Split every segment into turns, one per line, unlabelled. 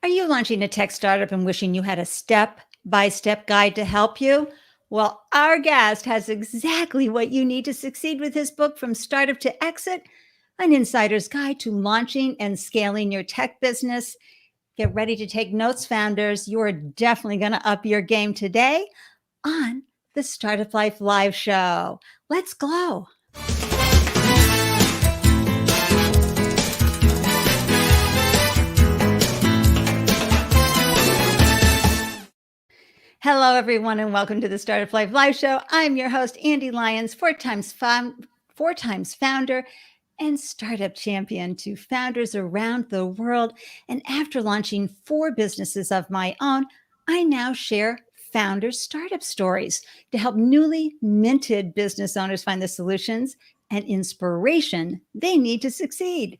Are you launching a tech startup and wishing you had a step-by-step guide to help you? Well, our guest has exactly what you need to succeed with his book, From Startup to Exit, an insider's guide to launching and scaling your tech business. Get ready to take notes, founders. You are definitely going to up your game today on the Startup Life Live Show. Let's glow. Hello, everyone, and welcome to the Startup Life Live Show. I'm your host, Ande, Lyons, four times founder and startup champion to founders around the world. And after launching 4 businesses of my own, I now share founder startup stories to help newly minted business owners find the solutions and inspiration they need to succeed.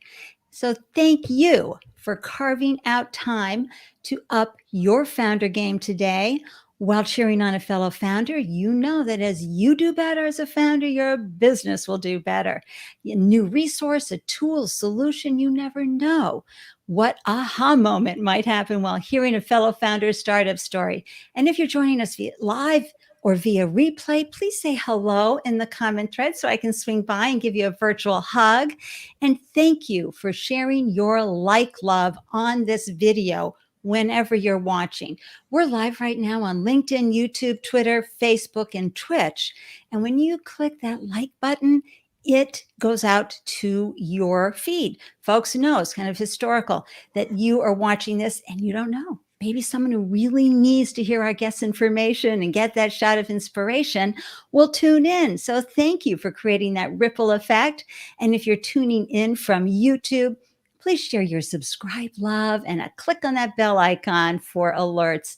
So thank you for carving out time to up your founder game today. While cheering on a fellow founder, you know that as you do better as a founder, your business will do better. A new resource, a tool, solution, you never know what aha moment might happen while hearing a fellow founder's startup story. And if you're joining us via live or via replay, please say hello in the comment thread so I can swing by and give you a virtual hug. And thank you for sharing your love on this video whenever you're watching. We're live right now on LinkedIn, YouTube, Twitter, Facebook, and Twitch. And when you click that like button, it goes out to your feed. Folks know it's kind of historical that you are watching this and you don't know. Maybe someone who really needs to hear our guest information and get that shot of inspiration will tune in. So thank you for creating that ripple effect. And if you're tuning in from YouTube, please share your subscribe love and a click on that bell icon for alerts.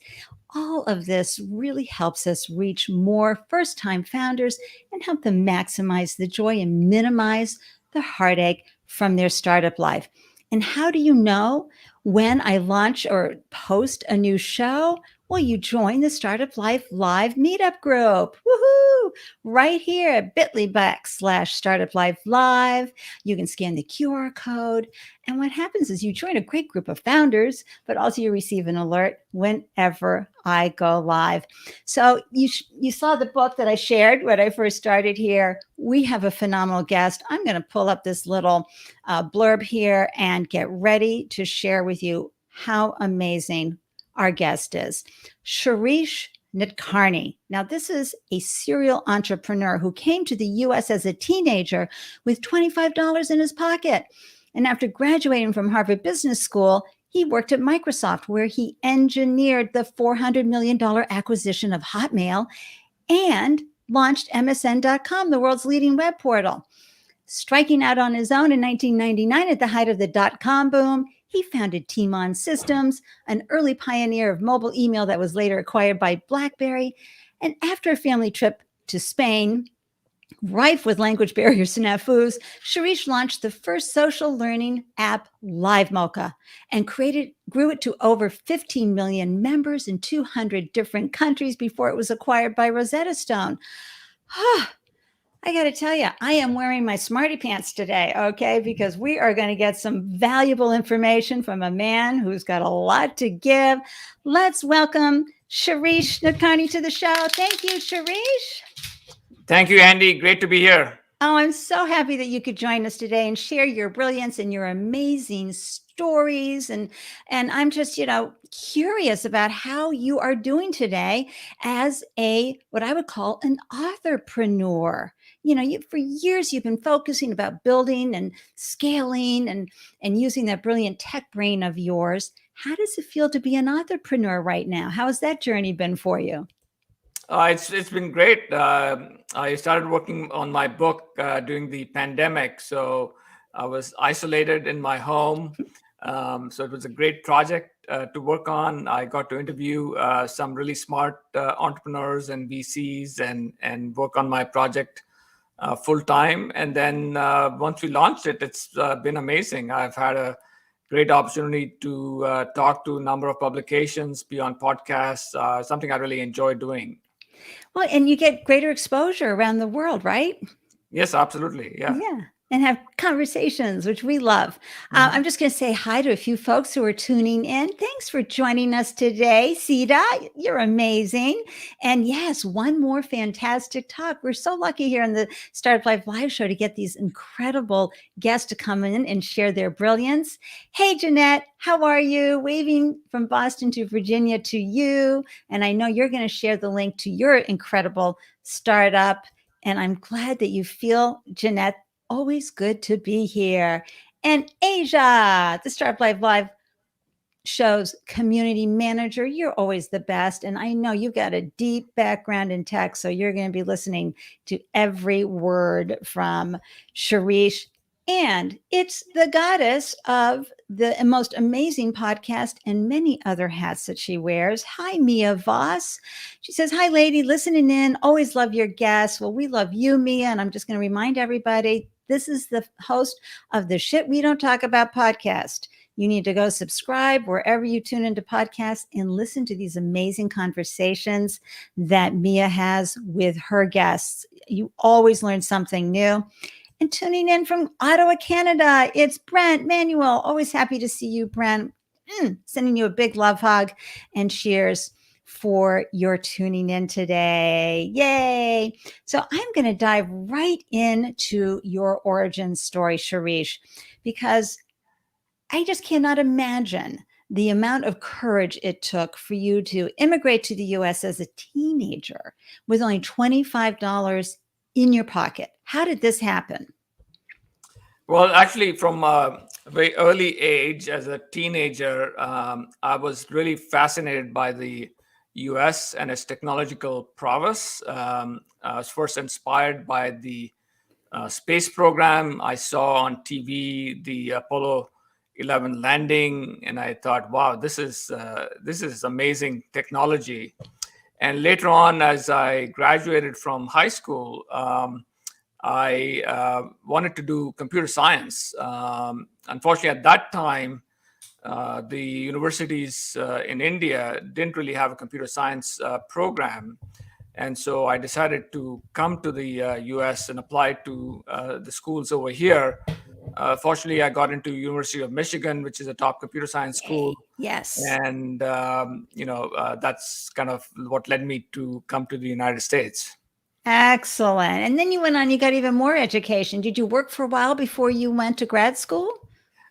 All of this really helps us reach more first-time founders and help them maximize the joy and minimize the heartache from their startup life. And how do you know when I launch or post a new show? Well, you join the Startup Life Live meetup group. Woohoo! Right here at bit.ly/Startup Life Live. You can scan the QR code. And what happens is you join a great group of founders, but also you receive an alert whenever I go live. So you saw the book that I shared when I first started here. We have a phenomenal guest. I'm going to pull up this little blurb here and get ready to share with you how amazing our guest is. Shirish Nadkarni. Now, this is a serial entrepreneur who came to the U.S. as a teenager with $25 in his pocket. And after graduating from Harvard Business School, he worked at Microsoft, where he engineered the $400 million acquisition of Hotmail and launched MSN.com, the world's leading web portal. Striking out on his own in 1999 at the height of the dot-com boom, he founded Team-On Systems, an early pioneer of mobile email that was later acquired by BlackBerry. And after a family trip to Spain, rife with language barrier snafus, Shirish launched the first social learning app, Livemocha, and grew it to over 15 million members in 200 different countries before it was acquired by Rosetta Stone. I got to tell you, I am wearing my smarty pants today, okay? Because we are going to get some valuable information from a man who's got a lot to give. Let's welcome Shirish Nadkarni to the show. Thank you, Shirish.
Thank you, Ande. Great to be here.
Oh, I'm so happy that you could join us today and share your brilliance and your amazing stories. And I'm just, curious about how you are doing today as what I would call an authorpreneur. For years, you've been focusing about building and scaling and using that brilliant tech brain of yours. How does it feel to be an authorpreneur right now? How has that journey been for you?
It's been great. I started working on my book during the pandemic, so I was isolated in my home. So it was a great project to work on. I got to interview some really smart entrepreneurs and VCs and work on my project full time. And then once we launched it, it's been amazing. I've had a great opportunity to talk to a number of publications, be on podcasts, something I really enjoy doing.
Well, and you get greater exposure around the world, right?
Yes, absolutely. Yeah.
Yeah. and have conversations, which we love. I'm just going to say hi to a few folks who are tuning in. Thanks for joining us today. Sita, you're amazing. And yes, one more fantastic talk. We're so lucky here on the Startup Life Live show to get these incredible guests to come in and share their brilliance. Hey, Jeanette, how are you? Waving from Boston to Virginia to you. And I know you're going to share the link to your incredible startup. And I'm glad that you feel, Jeanette, always good to be here. And Asia, the Startup Live show's community manager, you're always the best. And I know you've got a deep background in tech, so you're going to be listening to every word from Shirish. And it's the goddess of the most amazing podcast and many other hats that she wears. Hi, Mia Voss. She says, hi, lady, listening in. Always love your guests. Well, we love you, Mia. And I'm just going to remind everybody, this is the host of the Shit We Don't Talk About podcast. You need to go subscribe wherever you tune into podcasts and listen to these amazing conversations that Mia has with her guests. You always learn something new. And tuning in from Ottawa, Canada, it's Brent Manuel. Always happy to see you, Brent. Sending you a big love hug and cheers for your tuning in today. Yay. So I'm going to dive right into your origin story, Shirish, because I just cannot imagine the amount of courage it took for you to immigrate to the US as a teenager with only $25 in your pocket. How did this happen?
Well, actually, from a very early age, as a teenager, I was really fascinated by the US and its technological prowess. I was first inspired by the space program. I saw on TV the Apollo 11 landing, and I thought, wow, this is amazing technology. And later on, as I graduated from high school, I wanted to do computer science. Unfortunately, at that time, the universities in India didn't really have a computer science program. And so I decided to come to the US and apply to the schools over here. Fortunately, I got into University of Michigan, which is a top computer science school.
Yes.
And, that's kind of what led me to come to the United States.
Excellent. And then you went on, you got even more education. Did you work for a while before you went to grad school?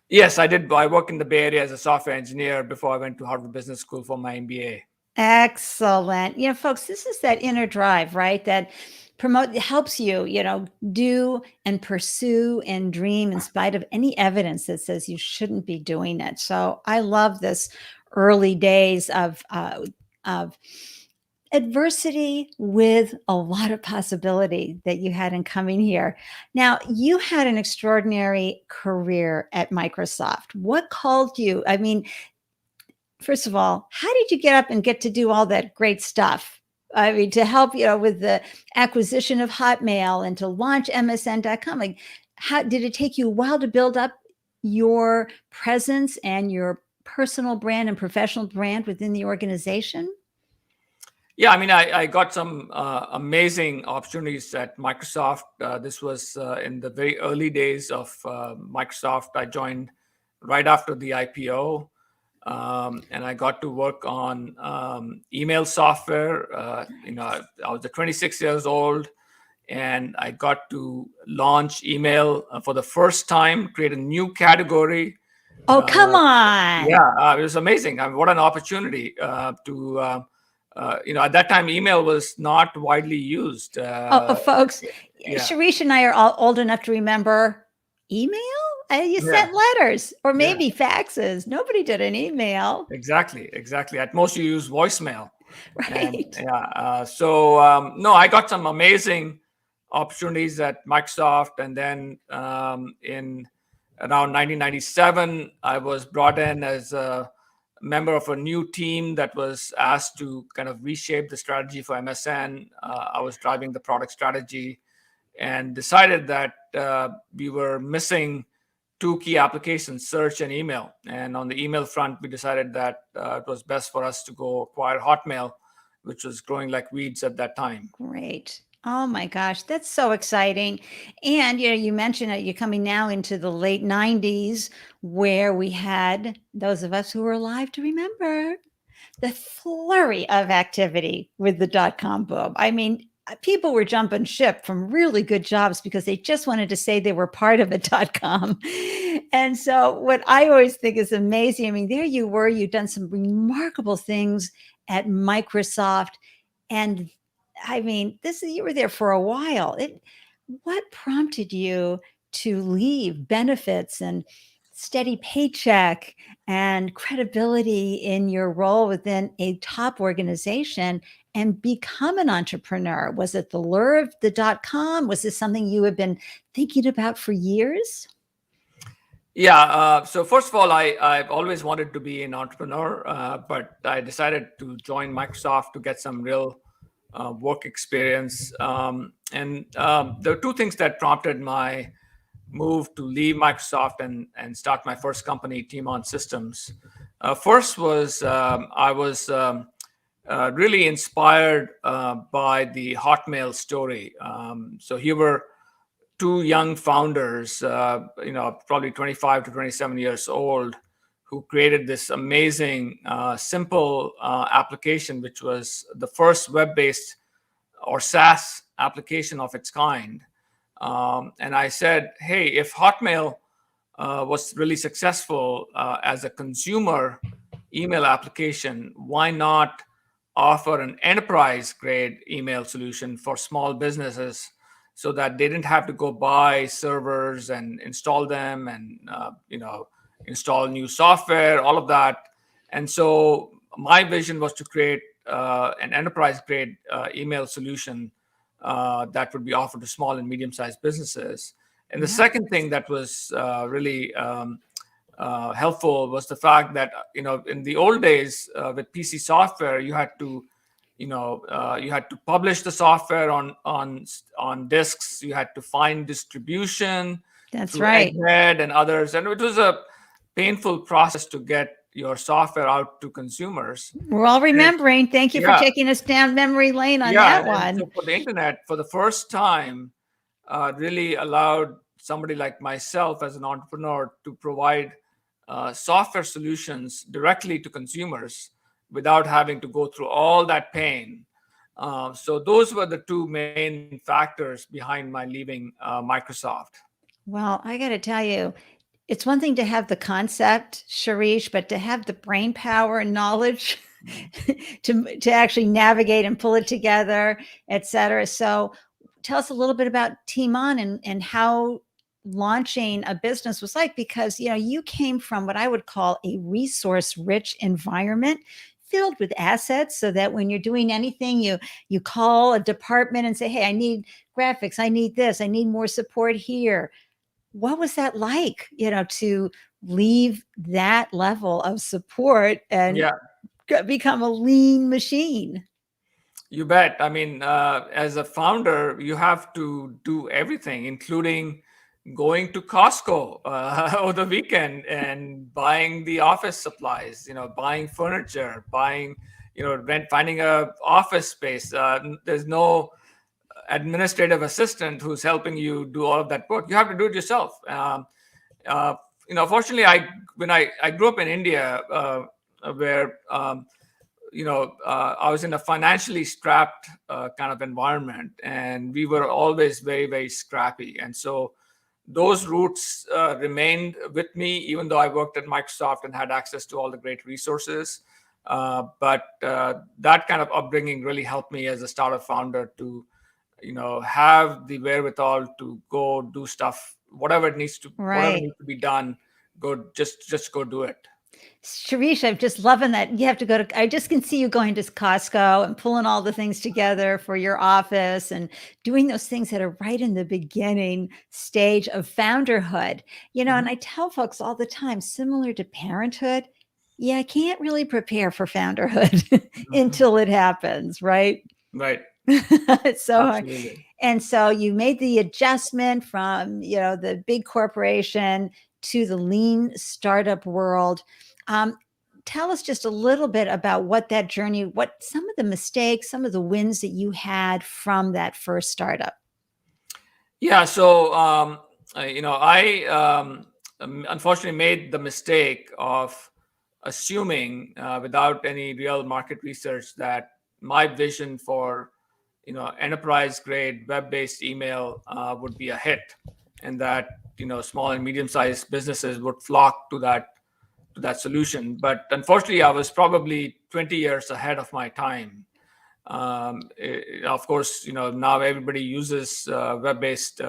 Yes, I did. I worked in the Bay Area as a software engineer before I went to Harvard Business School for my MBA.
Excellent. Folks, this is that inner drive, right? That helps you, do and pursue and dream in spite of any evidence that says you shouldn't be doing it. So I love this early days of adversity with a lot of possibility that you had in coming here. Now, you had an extraordinary career at Microsoft. What called you? I mean, first of all, how did you get up and get to do all that great stuff? I mean, to help, with the acquisition of Hotmail and to launch MSN.com. Like, how did it take you a while to build up your presence and your personal brand and professional brand within the organization?
Yeah, I mean, I got some amazing opportunities at Microsoft. This was in the very early days of Microsoft. I joined right after the IPO, and I got to work on email software. I was 26 years old, and I got to launch email for the first time, create a new category.
Oh, come on.
Yeah, it was amazing. I mean, what an opportunity to... at that time, email was not widely used.
Folks, Shirish and I are all old enough to remember email. You sent letters or maybe faxes. Nobody did an email.
Exactly. At most, you use voicemail.
Right.
And, no, I got some amazing opportunities at Microsoft, and then in around 1997, I was brought in as a member of a new team that was asked to kind of reshape the strategy for MSN. I was driving the product strategy and decided that we were missing two key applications, search and email. And on the email front, we decided that it was best for us to go acquire Hotmail, which was growing like weeds at that time.
Great. Oh my gosh, that's so exciting. And you mentioned that you're coming now into the late 90s where we had those of us who were alive to remember the flurry of activity with the dot-com boom. I mean, people were jumping ship from really good jobs because they just wanted to say they were part of a dot-com. And so what I always think is amazing, I mean, there you were, you've done some remarkable things at Microsoft. And I mean, you were there for a while. What prompted you to leave benefits and steady paycheck and credibility in your role within a top organization and become an entrepreneur? Was it the lure of the dot-com? Was this something you have been thinking about for years?
Yeah. So first of all, I've always wanted to be an entrepreneur, but I decided to join Microsoft to get some real work experience. And there are two things that prompted my move to leave Microsoft and start my first company, Team On Systems. First was I was really inspired by the Hotmail story. So here were two young founders, probably 25 to 27 years old, who created this amazing, simple application, which was the first web-based or SaaS application of its kind. And I said, hey, if Hotmail was really successful as a consumer email application, why not offer an enterprise grade email solution for small businesses so that they didn't have to go buy servers and install them and install new software, all of that. And so my vision was to create an enterprise grade email solution that would be offered to small and medium sized businesses. And the second thing that was really helpful was the fact that in the old days with PC software, you had to publish the software on disks. You had to find distribution.
That's
through
right.
Egghead and others, and it was a painful process to get your software out to consumers.
We're all remembering. Thank you for
Yeah.
taking us down memory lane on
Yeah,
that
and
one.
so for the internet, for the first time, really allowed somebody like myself as an entrepreneur to provide software solutions directly to consumers without having to go through all that pain. So those were the two main factors behind my leaving Microsoft.
Well, I got to tell you, it's one thing to have the concept, Shirish, but to have the brain power and knowledge to actually navigate and pull it together, et cetera. So tell us a little bit about Team On and how launching a business was like, because you came from what I would call a resource rich environment filled with assets, so that when you're doing anything, you call a department and say, hey, I need graphics, I need this, I need more support here. What was that like, to leave that level of support and
Yeah,
become a lean machine?
you bet. I mean, as a founder, you have to do everything, including going to Costco over the weekend and buying the office supplies, buying furniture, buying, finding a office space. There's no administrative assistant who's helping you do all of that work. You have to do it yourself. Fortunately, when I grew up in India, where I was in a financially strapped kind of environment, and we were always very, very scrappy. And so those roots remained with me, even though I worked at Microsoft and had access to all the great resources. But that kind of upbringing really helped me as a startup founder to, have the wherewithal to go do stuff, whatever needs to be done. Just go do it.
Sharish, I'm just loving that you have to go to, I just can see you going to Costco and pulling all the things together for your office and doing those things that are right in the beginning stage of founderhood. And I tell folks all the time, similar to parenthood, I can't really prepare for founderhood until it happens, right?
Right.
It's so hard.
Absolutely.
And so you made the adjustment from, the big corporation to the lean startup world. Um, tell us just a little bit about what that journey, what some of the mistakes, some of the wins that you had from that first startup.
Yeah. So, I unfortunately made the mistake of assuming, without any real market research, that my vision for, enterprise grade web-based email would be a hit, and that, small and medium-sized businesses would flock to that solution. But unfortunately, I was probably 20 years ahead of my time. Of course, now everybody uses web-based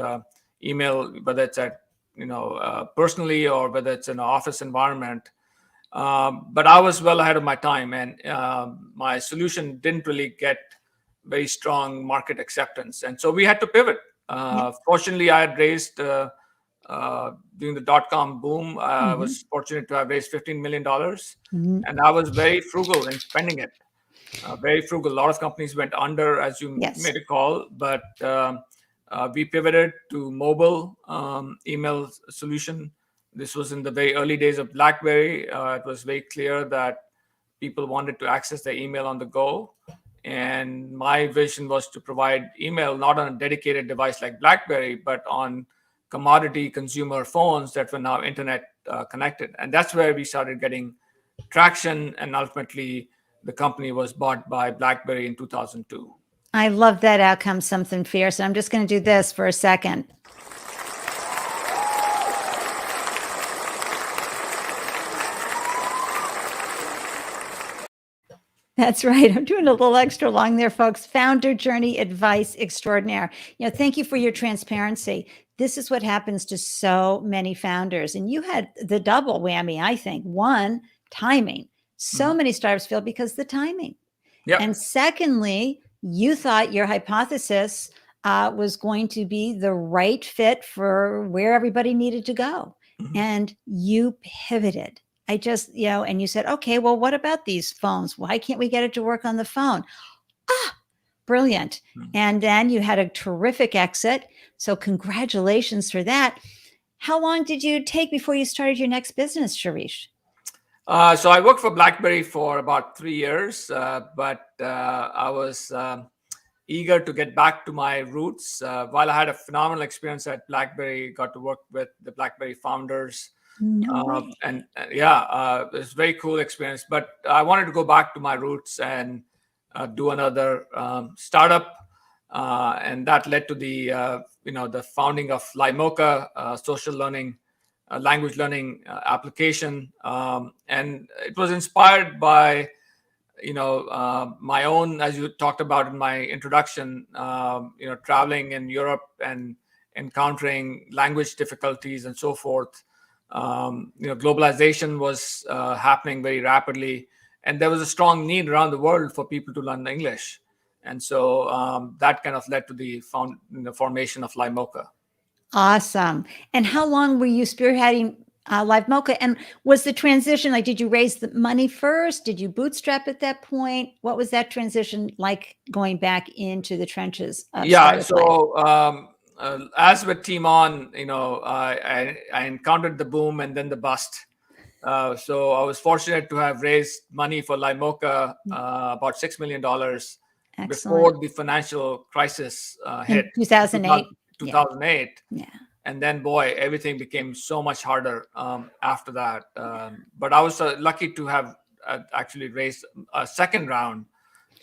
email, whether it's at personally or whether it's in an office environment. But I was well ahead of my time, and my solution didn't really get very strong market acceptance, and so we had to pivot.
Yeah.
Fortunately, I had raised during the dot-com boom. I
Mhm.
was fortunate to have raised $15 million,
Mhm.
and I was very frugal in spending it. Very frugal. A lot of companies went under, as you may
Yes.
recall, but we pivoted to mobile email solution. This was in the very early days of BlackBerry. It was very clear that people wanted to access their email on the go. And my vision was to provide email not on a dedicated device like BlackBerry, but on commodity consumer phones that were now internet connected. And that's where we started getting traction. And ultimately, the company was bought by BlackBerry in 2002.
I love that outcome, something fierce. I'm just going to do this for a second. That's right. I'm doing a little extra long there, folks. Founder journey advice extraordinaire. Thank you for your transparency. This is what happens to so many founders. And you had the double whammy, I think. One, timing. So many startups fail because the timing.
Yep.
And secondly, you thought your hypothesis was going to be the right fit for where everybody needed to go. And you pivoted. And you said, okay, well, what about these phones? Why can't we get it to work on the phone? Brilliant. And then you had a terrific exit. So congratulations for that. How long did you take before you started your next business, Shirish?
So I worked for BlackBerry for about 3 years, but I was eager to get back to my roots. While I had a phenomenal experience at BlackBerry, got to work with the BlackBerry founders.
No way.
And it was a very cool experience. But I wanted to go back to my roots and do another startup, and that led to the founding of Livemocha, social learning, language learning application, and it was inspired by my own, as you talked about in my introduction, traveling in Europe and encountering language difficulties and so forth. Globalization was happening very rapidly, and there was a strong need around the world for people to learn English. And so that kind of led to the formation of Livemocha.
Awesome. And how long were you spearheading Livemocha? And was the transition like, did you raise the money first? Did you bootstrap at that point? What was that transition like going back into the trenches of
Yeah.
startup life?
So as with Team On, I encountered the boom and then the bust. So I was fortunate to have raised money for Livemocha, about $6 million before
Excellent.
the financial crisis hit
In 2008.
2008.
Yeah.
And then, boy, everything became so much harder after that. But I was lucky to have actually raised a second round,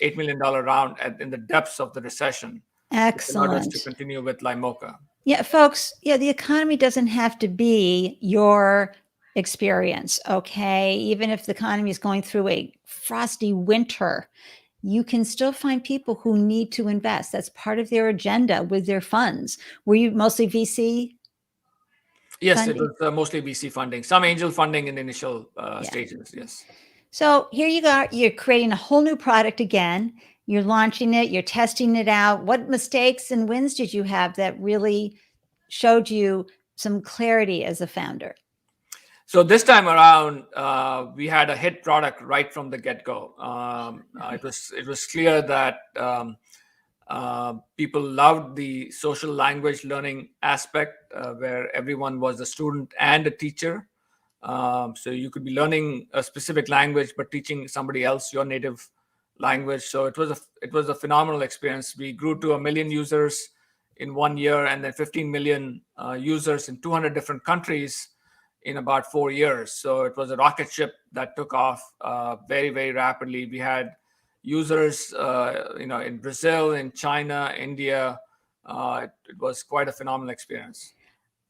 $8 million round in the depths of the recession, which allowed us to
Excellent.
continue with Livemocha.
Yeah, folks, the economy doesn't have to be your experience, okay? Even if the economy is going through a frosty winter, you can still find people who need to invest. That's part of their agenda with their funds. Were you mostly VC
Yes, it
funding?
was mostly VC funding, some angel funding in the initial stages. Yes.
So here you go. You're creating a whole new product again. You're launching it. You're testing it out. What mistakes and wins did you have that really showed you some clarity as a founder?
So this time around, we had a hit product right from the get-go. It was clear that people loved the social language learning aspect, where everyone was a student and a teacher. So you could be learning a specific language, but teaching somebody else your native language. So it was a phenomenal experience. We grew to 1 million users in 1 year, and then 15 million users in 200 different countries in about 4 years. So it was a rocket ship that took off very, very rapidly. We had users, in Brazil, in China, India. It was quite a phenomenal experience.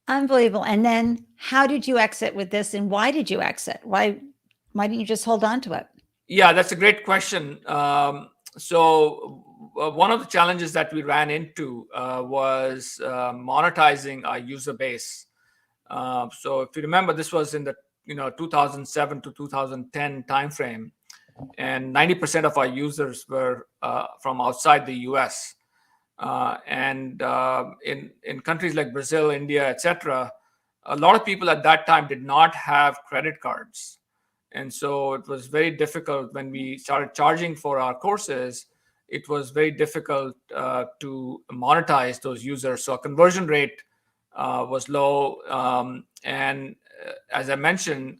Unbelievable. And then how did you exit with this, and why did you exit? Why didn't you just hold on to it?
Yeah, that's a great question. One of the challenges that we ran into was monetizing our user base. So if you remember, this was in the 2007 to 2010 timeframe, and 90% of our users were from outside the U.S. And in countries like Brazil, India, etc., a lot of people at that time did not have credit cards. And so it was very difficult when we started charging for our courses. It was very difficult to monetize those users. So our conversion rate was low. And as I mentioned,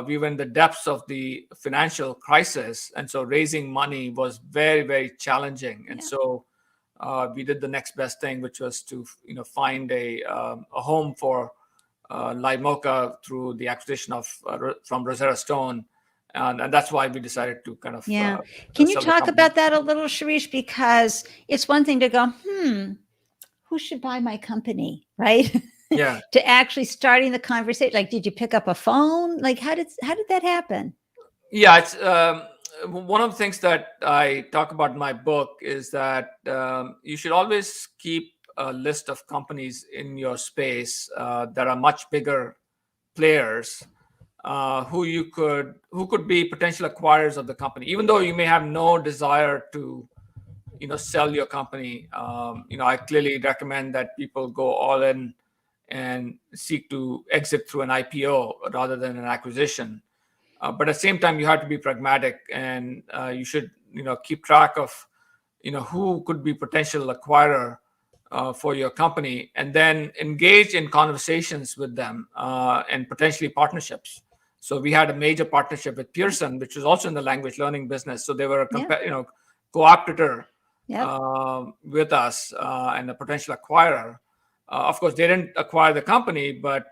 we were in the depths of the financial crisis. And so raising money was very, very challenging. And so we did the next best thing, which was to find a home for Livemocha through the acquisition from Rosetta Stone, and that's why we decided to kind of
Can you
sell the
talk
company.
about that a little, Shirish? Because it's one thing to go, who should buy my company, right?
Yeah.
To actually starting the conversation. Like, did you pick up a phone? Like, how did that happen?
Yeah, it's one of the things that I talk about in my book is that you should always keep a list of companies in your space that are much bigger players who could be potential acquirers of the company, even though you may have no desire to sell your company. I clearly recommend that people go all in and seek to exit through an IPO rather than an acquisition. But at the same time, you have to be pragmatic, and you should keep track of who could be potential acquirer for your company, and then engage in conversations with them and potentially partnerships. So we had a major partnership with Pearson, which was also in the language learning business. So they were a cooperator with us and a potential acquirer. Of course, they didn't acquire the company, but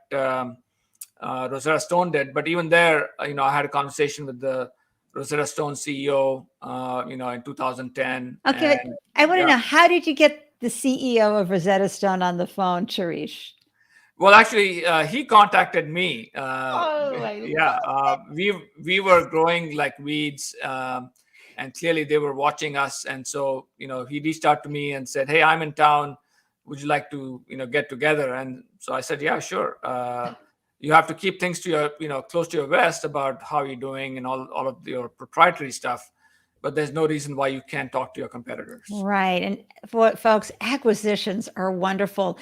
Rosetta Stone did. But even there, I had a conversation with the Rosetta Stone CEO, in 2010.
Okay,
and,
I want to know, how did you get the CEO of Rosetta Stone on the phone, Shirish?
Well, actually, he contacted me. We were growing like weeds, and clearly they were watching us. And so, he reached out to me and said, "Hey, I'm in town. Would you like to, get together?" And so I said, "Yeah, sure." You have to keep things to your, close to your vest about how you're doing and all of your proprietary stuff. But there's no reason why you can't talk to your competitors.
Right. And for folks, acquisitions are wonderful.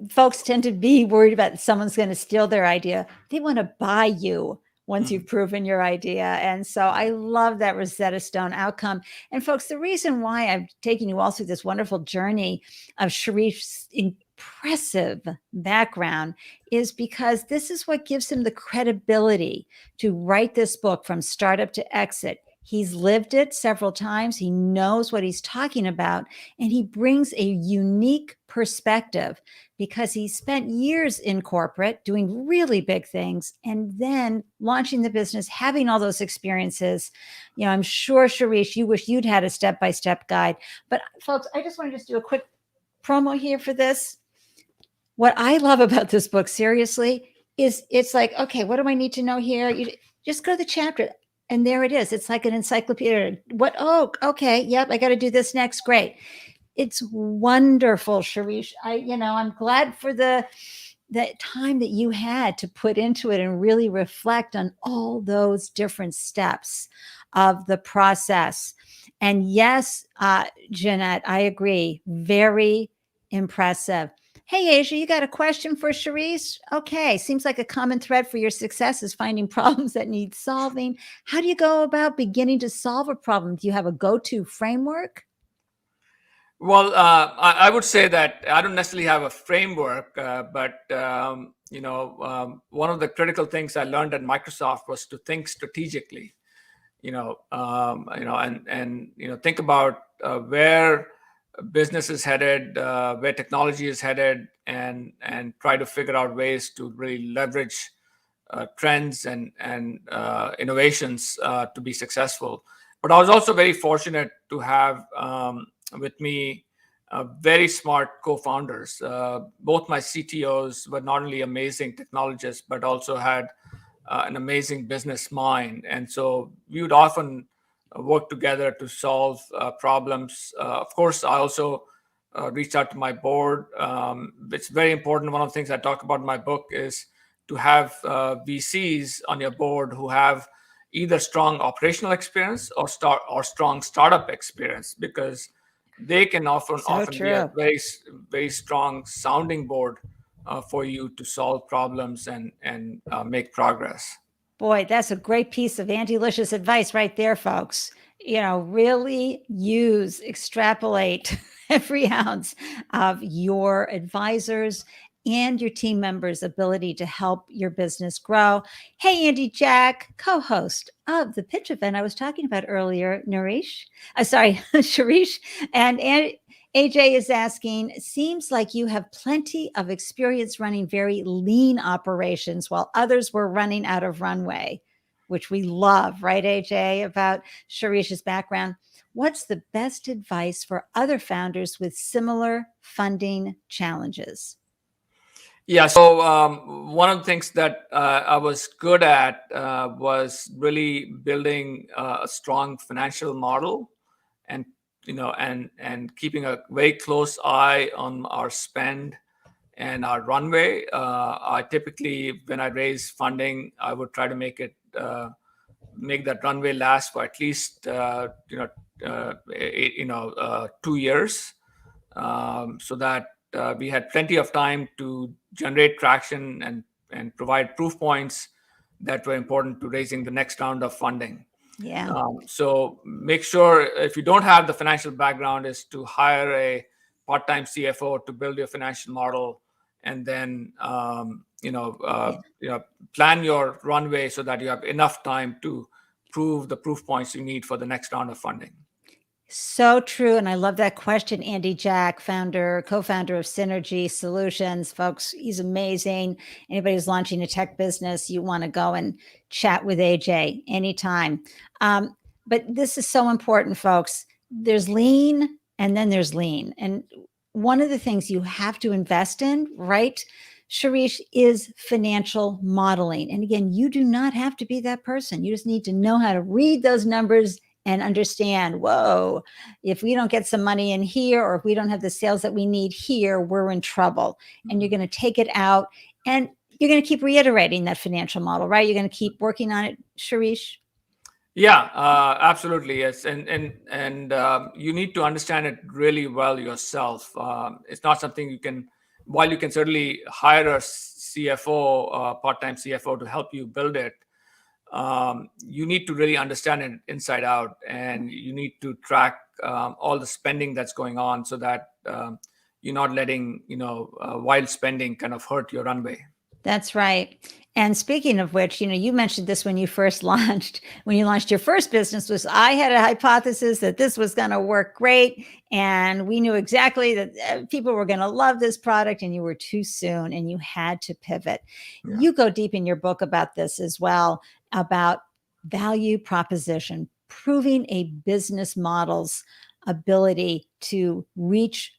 Folks tend to be worried about someone's going to steal their idea. They want to buy you once you've proven your idea. And so I love that Rosetta Stone outcome. And folks, the reason why I've taken you all through this wonderful journey of Sharif's impressive background is because this is what gives him the credibility to write this book from startup to exit. He's lived it several times. He knows what he's talking about, and he brings a unique perspective because he spent years in corporate doing really big things and then launching the business, having all those experiences. I'm sure, Shirish, you wish you'd had a step-by-step guide. But folks, I just want to do a quick promo here for this. What I love about this book, seriously, is it's like, okay, what do I need to know here? You just go to the chapter. And there it is. It's like an encyclopedia. Oh, okay. Yep. I got to do this next. Great. It's wonderful, Shirish. I'm glad for the time that you had to put into it and really reflect on all those different steps of the process. And yes, Jeanette, I agree. Very impressive. Hey, Asia, you got a question for Shirish? Okay, seems like a common thread for your success is finding problems that need solving. How do you go about beginning to solve a problem? Do you have a go-to framework?
Well, I would say that I don't necessarily have a framework, but one of the critical things I learned at Microsoft was to think strategically. And think about where business is headed, where technology is headed, and try to figure out ways to really leverage trends and innovations to be successful. But I was also very fortunate to have with me very smart co-founders. Both my CTOs were not only amazing technologists, but also had an amazing business mind. And so we would often work together to solve problems. Of course, I also reached out to my board. It's very important. One of the things I talk about in my book is to have VCs on your board who have either strong operational experience or strong startup experience, because they can often
So
be a
true.
very strong sounding board for you to solve problems and make progress.
Boy, that's a great piece of anti-licious advice right there, folks. Really extrapolate every ounce of your advisors and your team members' ability to help your business grow. Hey, Andy Jack, co-host of the pitch event I was talking about earlier, Shirish, and AJ is asking, seems like you have plenty of experience running very lean operations while others were running out of runway, which we love, right, AJ, about Shirish's background. What's the best advice for other founders with similar funding challenges?
Yeah, so one of the things that I was good at was really building a strong financial model, and and keeping a very close eye on our spend and our runway. I typically, when I raise funding, I would try to make that runway last for at least 2 years, so that we had plenty of time to generate traction and provide proof points that were important to raising the next round of funding.
Yeah.
So make sure, if you don't have the financial background, is to hire a part-time CFO to build your financial model, and then plan your runway so that you have enough time to prove the proof points you need for the next round of funding.
So true. And I love that question. Andy Jack, co-founder of Synergy Solutions. Folks, he's amazing. Anybody who's launching a tech business, you want to go and chat with AJ anytime. But this is so important, folks. There's lean and then there's lean. And one of the things you have to invest in, right, Shirish, is financial modeling. And again, you do not have to be that person. You just need to know how to read those numbers and understand, whoa, if we don't get some money in here, or if we don't have the sales that we need here, we're in trouble. And you're going to take it out, and you're going to keep reiterating that financial model, right? You're going to keep working on it, Shirish.
Yeah, absolutely. Yes, and you need to understand it really well yourself. It's not something you can. While you can certainly hire a CFO, part-time CFO, to help you build it, you need to really understand it inside out, and you need to track all the spending that's going on, so that you're not letting wild spending kind of hurt your runway.
That's right. And speaking of which, you mentioned this when you first launched, when you launched your first business, was I had a hypothesis that this was going to work great. And we knew exactly that people were going to love this product, and you were too soon and you had to pivot.
Yeah.
You go deep in your book about this as well, about value proposition, proving a business model's ability to reach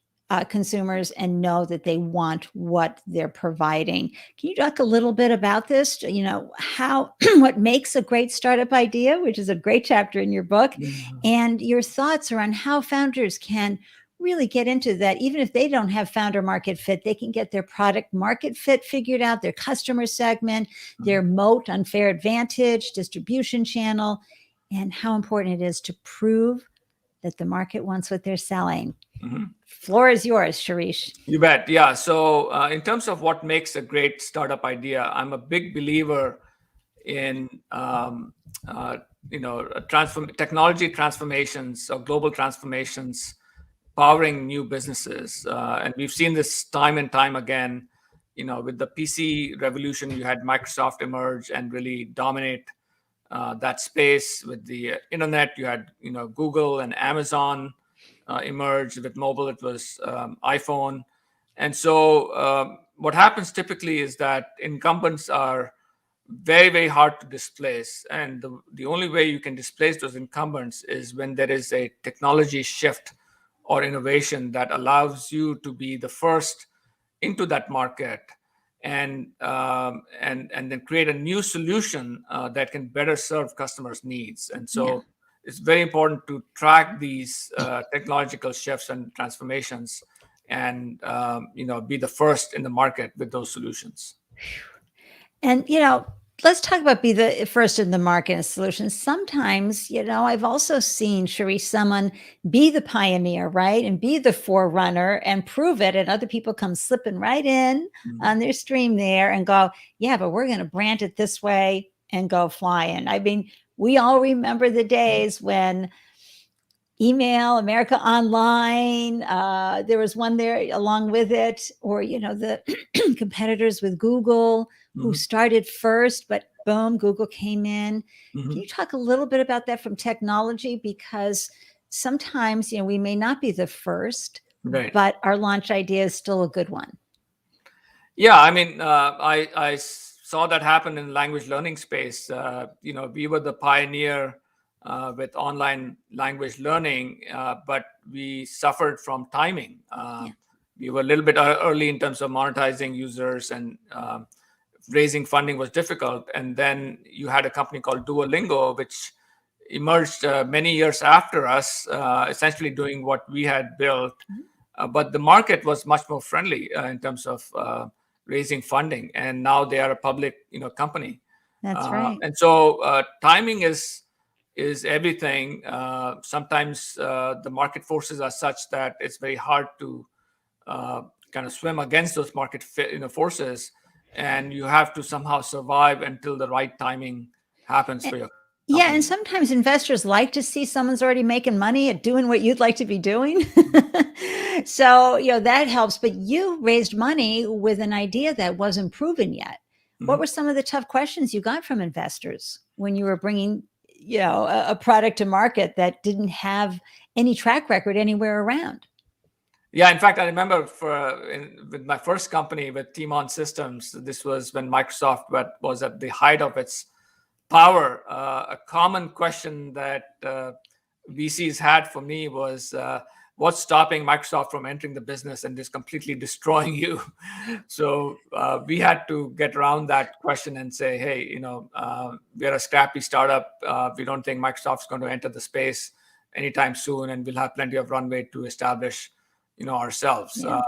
consumers and know that they want what they're providing. Can you talk a little bit about this? How what makes a great startup idea, which is a great chapter in your book, and your thoughts around how founders can really get into that. Even if they don't have founder market fit, they can get their product market fit figured out, their customer segment, their moat, unfair advantage, distribution channel, and how important it is to prove that the market wants what they're selling.
Mm-hmm.
Floor is yours, Shirish.
You bet. Yeah. So in terms of what makes a great startup idea, I'm a big believer in technology transformations or global transformations powering new businesses. And we've seen this time and time again. With the PC revolution, you had Microsoft emerge and really dominate that space. With the internet, you had Google and Amazon emerge. With mobile, it was iPhone. And so what happens typically is that incumbents are very, very hard to displace. And the only way you can displace those incumbents is when there is a technology shift or innovation that allows you to be the first into that market, and then create a new solution that can better serve customers' needs. And so it's very important to track these technological shifts and transformations, and be the first in the market with those solutions.
And, let's talk about be the first in the market and solutions. Sometimes, I've also seen, Shirish, someone be the pioneer, right? And be the forerunner and prove it. And other people come slipping right in on their stream there and go, yeah, but we're going to brand it this way and go flying. I mean, we all remember the days when email, America Online, there was one there along with it, or, the competitors with Google who started first, but boom, Google came in. Can you talk a little bit about that from technology? Because sometimes, we may not be the first,
right,
but our launch idea is still a good one.
Yeah, I mean, I saw that happen in language learning space. We were the pioneer with online language learning, but we suffered from timing. We were a little bit early in terms of monetizing users, and raising funding was difficult. And then you had a company called Duolingo, which emerged many years after us, essentially doing what we had built. But the market was much more friendly in terms of raising funding, and now they are a public, company.
That's right.
And so timing is everything. Sometimes the market forces are such that it's very hard to kind of swim against those market forces, and you have to somehow survive until the right timing happens for your company.
Yeah, and sometimes investors like to see someone's already making money at doing what you'd like to be doing. So, that helps. But you raised money with an idea that wasn't proven yet. What were some of the tough questions you got from investors when you were bringing, a product to market that didn't have any track record anywhere around?
Yeah, in fact, I remember with my first company with Team On Systems, this was when Microsoft was at the height of its power. A common question that VCs had for me was, what's stopping Microsoft from entering the business and just completely destroying you? So we had to get around that question and say, hey, we're a scrappy startup. We don't think Microsoft's going to enter the space anytime soon, and we'll have plenty of runway to establish, ourselves.
Yeah.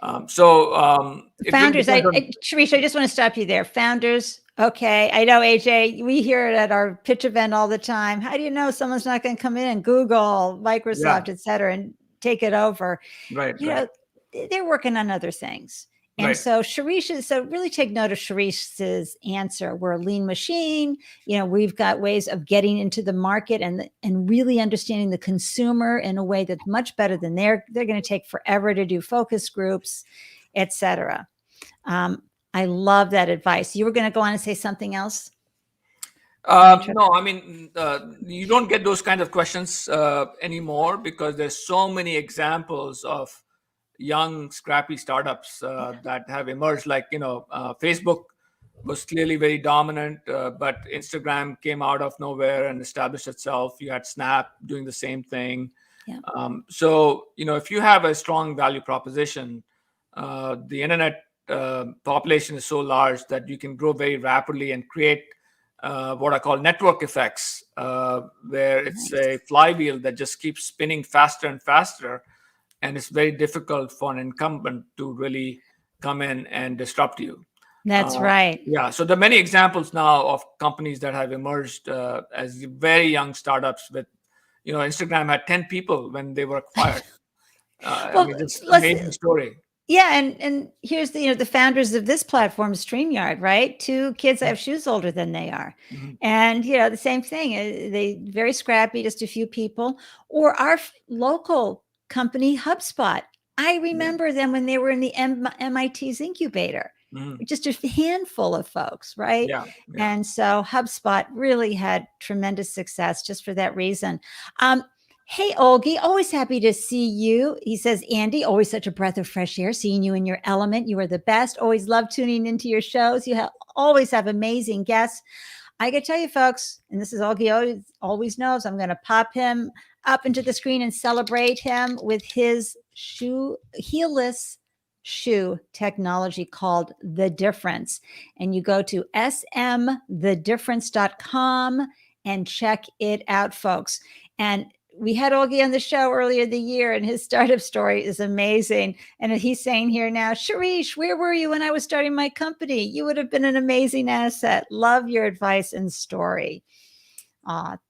Founders,
Shirish, I just want to stop you there. Founders. Okay. I know, AJ, we hear it at our pitch event all the time. How do you know someone's not going to come in, Google, Microsoft, et cetera, and take it over?
Right.
They're working on other things. And so really take note of Shirish's answer. We're a lean machine. We've got ways of getting into the market and really understanding the consumer in a way that's much better than they're going to take forever to do focus groups, et cetera. I love that advice. You were going to go on and say something else?
No, I mean, you don't get those kind of questions anymore, because there's so many examples of young, scrappy startups that have emerged. Like, Facebook was clearly very dominant, but Instagram came out of nowhere and established itself. You had Snap doing the same thing.
Yeah.
So, if you have a strong value proposition, the internet population is so large that you can grow very rapidly and create what I call network effects, where it's a flywheel that just keeps spinning faster and faster. And it's very difficult for an incumbent to really come in and disrupt you.
That's right.
Yeah. So there are many examples now of companies that have emerged as very young startups with, Instagram had 10 people when they were acquired. It's an amazing story.
Yeah. And here's the founders of this platform, StreamYard, right? 2 kids that have shoes older than they are. And, the same thing, they very scrappy, just a few people. Or our local company HubSpot. I remember them when they were in the MIT's incubator. Just a handful of folks, right?
Yeah.
And so HubSpot really had tremendous success just for that reason. Hey, Olgi, always happy to see you. He says, Andy, always such a breath of fresh air, seeing you in your element. You are the best. Always love tuning into your shows. You always have amazing guests. I can tell you, folks, and this is Olgi always knows, I'm going to pop him up into the screen and celebrate him with his heelless shoe technology called The Difference. And you go to smthedifference.com and check it out, folks. And we had Olgi on the show earlier the year, and his startup story is amazing. And he's saying here now, Shirish, where were you when I was starting my company? You would have been an amazing asset. Love your advice and story.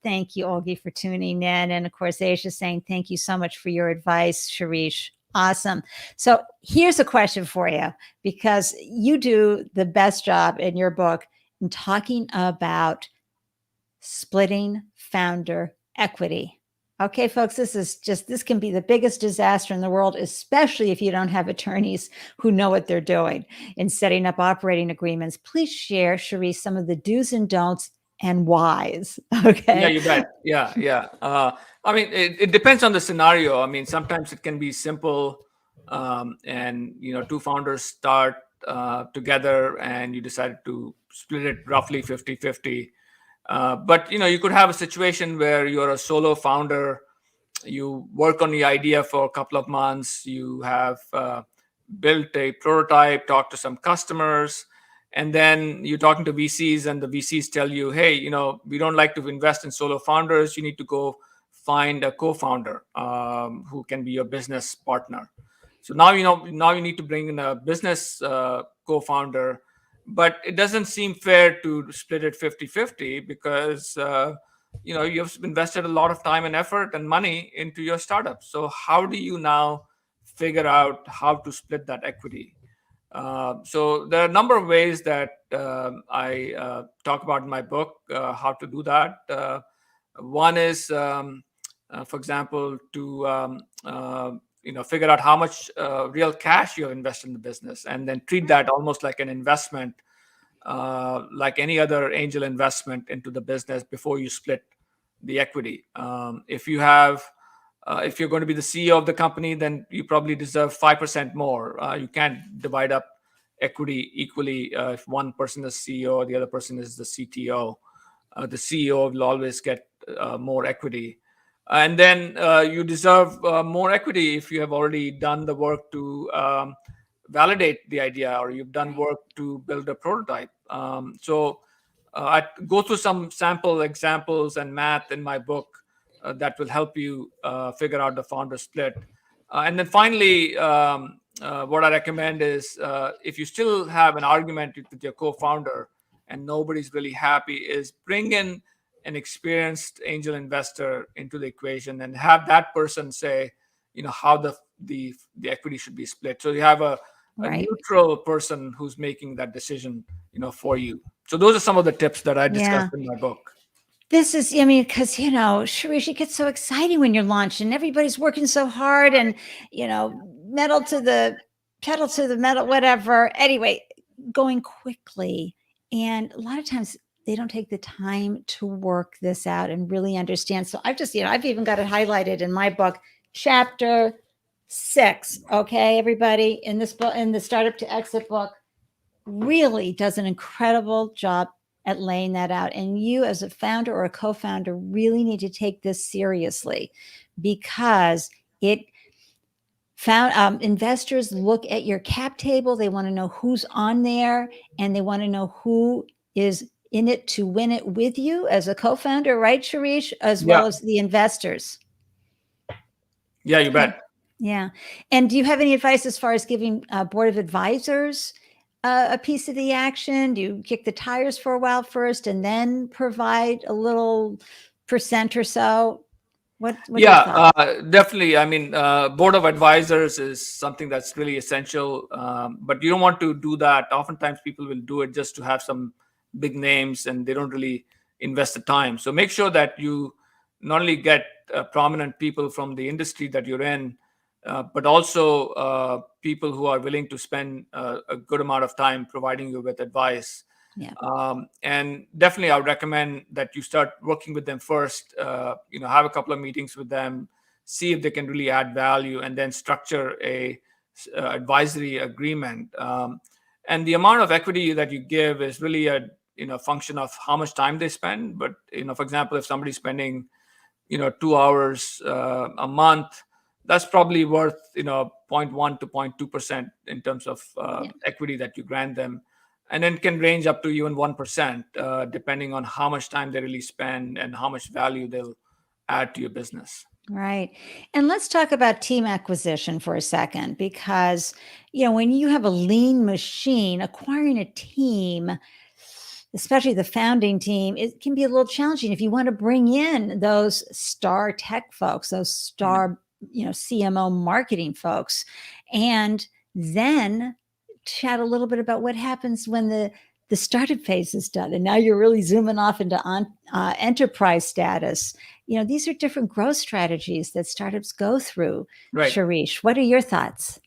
Thank you, Olgi, for tuning in. And of course, Asia saying, thank you so much for your advice, Shirish. Awesome. So here's a question for you, because you do the best job in your book in talking about splitting founder equity. Okay, folks, this can be the biggest disaster in the world, especially if you don't have attorneys who know what they're doing in setting up operating agreements. Please share, Shirish, some of the do's and don'ts and whys. Okay.
Yeah, you bet. Yeah. I mean, it depends on the scenario. I mean, sometimes it can be simple, and two founders start together, and you decide to split it roughly 50-50. But you could have a situation where you're a solo founder. You work on the idea for a couple of months. You have built a prototype, talked to some customers, and then you're talking to VCs, and the VCs tell you, hey, we don't like to invest in solo founders. You need to go find a co-founder who can be your business partner. So now you need to bring in a business co-founder, but it doesn't seem fair to split it 50-50 because you've invested a lot of time and effort and money into your startup. So how do you now figure out how to split that equity? So there are a number of ways that I talk about in my book how to do that. One is, for example, to figure out how much real cash you have invested in the business, and then treat that almost like an investment, like any other angel investment into the business before you split the equity. If you're going to be the CEO of the company, then you probably deserve 5% more. You can't divide up equity equally if one person is CEO, the other person is the CTO. The CEO will always get more equity. And then you deserve more equity if you have already done the work to validate the idea, or you've done work to build a prototype. So I go through some sample examples and math in my book that will help you figure out the founder split. And then finally, what I recommend is if you still have an argument with your co-founder and nobody's really happy, is bring in an experienced angel investor into the equation and have that person say, how the equity should be split. So you have a neutral person who's making that decision, for you. So those are some of the tips that I discussed in my book.
This is, because, Shirish, it gets so exciting when you're launched and everybody's working so hard and, pedal to the metal, whatever. Anyway, going quickly. And a lot of times they don't take the time to work this out and really understand. So I've even got it highlighted in my book, chapter 6. Okay, everybody, in this book, in the Startup to Exit book, really does an incredible job at laying that out. And you as a founder or a co-founder really need to take this seriously, because investors look at your cap table. They want to know who's on there, and they want to know who is in it to win it with you as a co-founder, right, Shirish, as well as the investors.
Yeah, you bet.
Yeah. And do you have any advice as far as giving a board of advisors a piece of the action? Do you kick the tires for a while first and then provide a little percent or so? What
definitely. I mean, board of advisors is something that's really essential, but you don't want to do that. Oftentimes people will do it just to have some big names, and they don't really invest the time. So make sure that you not only get prominent people from the industry that you're in, but also people who are willing to spend a good amount of time providing you with advice.
Yeah.
And definitely, I would recommend that you start working with them first. Have a couple of meetings with them, see if they can really add value, and then structure a advisory agreement. And the amount of equity that you give is really a function of how much time they spend. But for example, if somebody's spending 2 hours a month, that's probably worth 0.1 to 0.2% in terms of equity that you grant them, and then can range up to even 1%, depending on how much time they really spend and how much value they'll add to your business.
Right. And let's talk about team acquisition for a second, because, when you have a lean machine, acquiring a team, especially the founding team, it can be a little challenging if you want to bring in those star tech folks, those star, CMO marketing folks, and then chat a little bit about what happens when the startup phase is done. And now you're really zooming off into enterprise status. These are different growth strategies that startups go through.
Right.
Shirish, what are your thoughts?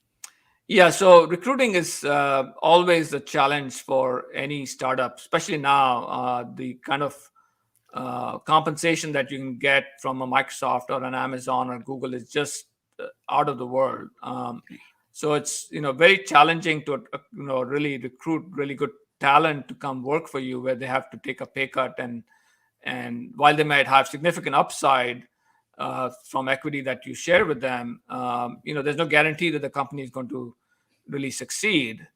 Yeah, so recruiting is always a challenge for any startup, especially now. The kind of compensation that you can get from a Microsoft or an Amazon or Google is just out of the world. So it's very challenging to really recruit really good talent to come work for you, where they have to take a pay cut, and while they might have significant upside from equity that you share with them, there's no guarantee that the company is going to really succeed.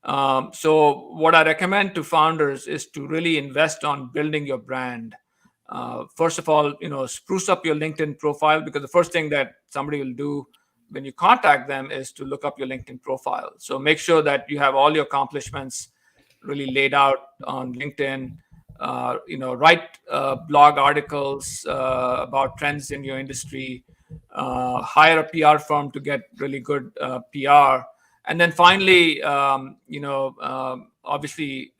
So what I recommend to founders is to really invest on building your brand. First of all, spruce up your LinkedIn profile, because the first thing that somebody will do when you contact them is to look up your LinkedIn profile. So make sure that you have all your accomplishments really laid out on LinkedIn. Write blog articles about trends in your industry. Hire a PR firm to get really good PR. And then finally, obviously,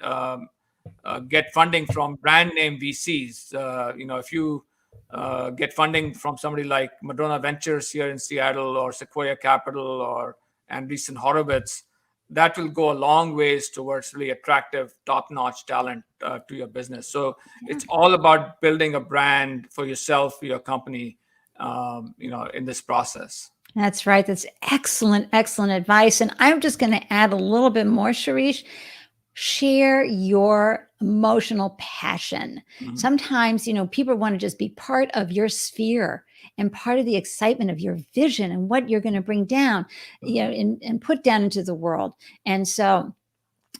get funding from brand name VCs. If you get funding from somebody like Madrona Ventures here in Seattle, or Sequoia Capital, or Andreessen Horowitz, that will go a long ways towards really attractive, top-notch talent to your business. So it's all about building a brand for yourself, for your company, in this process.
That's right. That's excellent, excellent advice. And I'm just going to add a little bit more, Shirish. Share your emotional passion.
Mhm.
Sometimes, people want to just be part of your sphere and part of the excitement of your vision and what you're going to bring down, and put down into the world. And so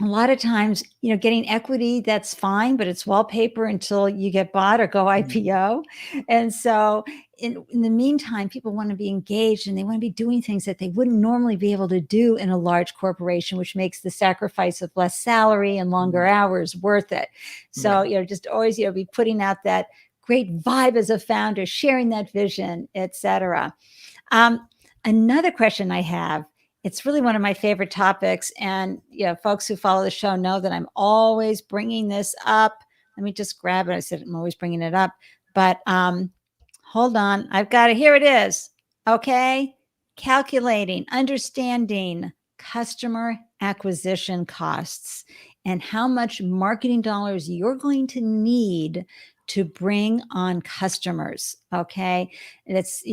a lot of times, getting equity, that's fine, but it's wallpaper until you get bought or go IPO. And so in the meantime, people want to be engaged, and they want to be doing things that they wouldn't normally be able to do in a large corporation, which makes the sacrifice of less salary and longer hours worth it. So, just always, be putting out that great vibe as a founder, sharing that vision, etc. Another question I have, it's really one of my favorite topics. And folks who follow the show know that I'm always bringing this up. Let me just grab it. I said I'm always bringing it up. But hold on. I've got it. Here it is. Okay. Calculating, understanding customer acquisition costs and how much marketing dollars you're going to need to bring on customers. Okay. It's,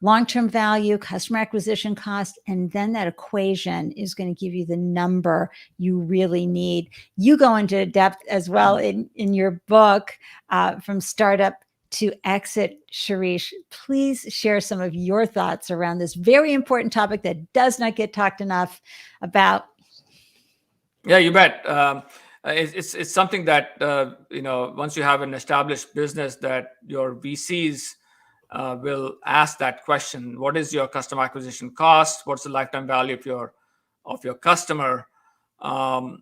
long-term value, customer acquisition cost, and then that equation is going to give you the number you really need. You go into depth as well in your book, From Startup to Exit. Shirish, please share some of your thoughts around this very important topic that does not get talked enough about.
Yeah, you bet. It's something that once you have an established business, that your VCs will ask that question: what is your customer acquisition cost? What's the lifetime value of your customer? And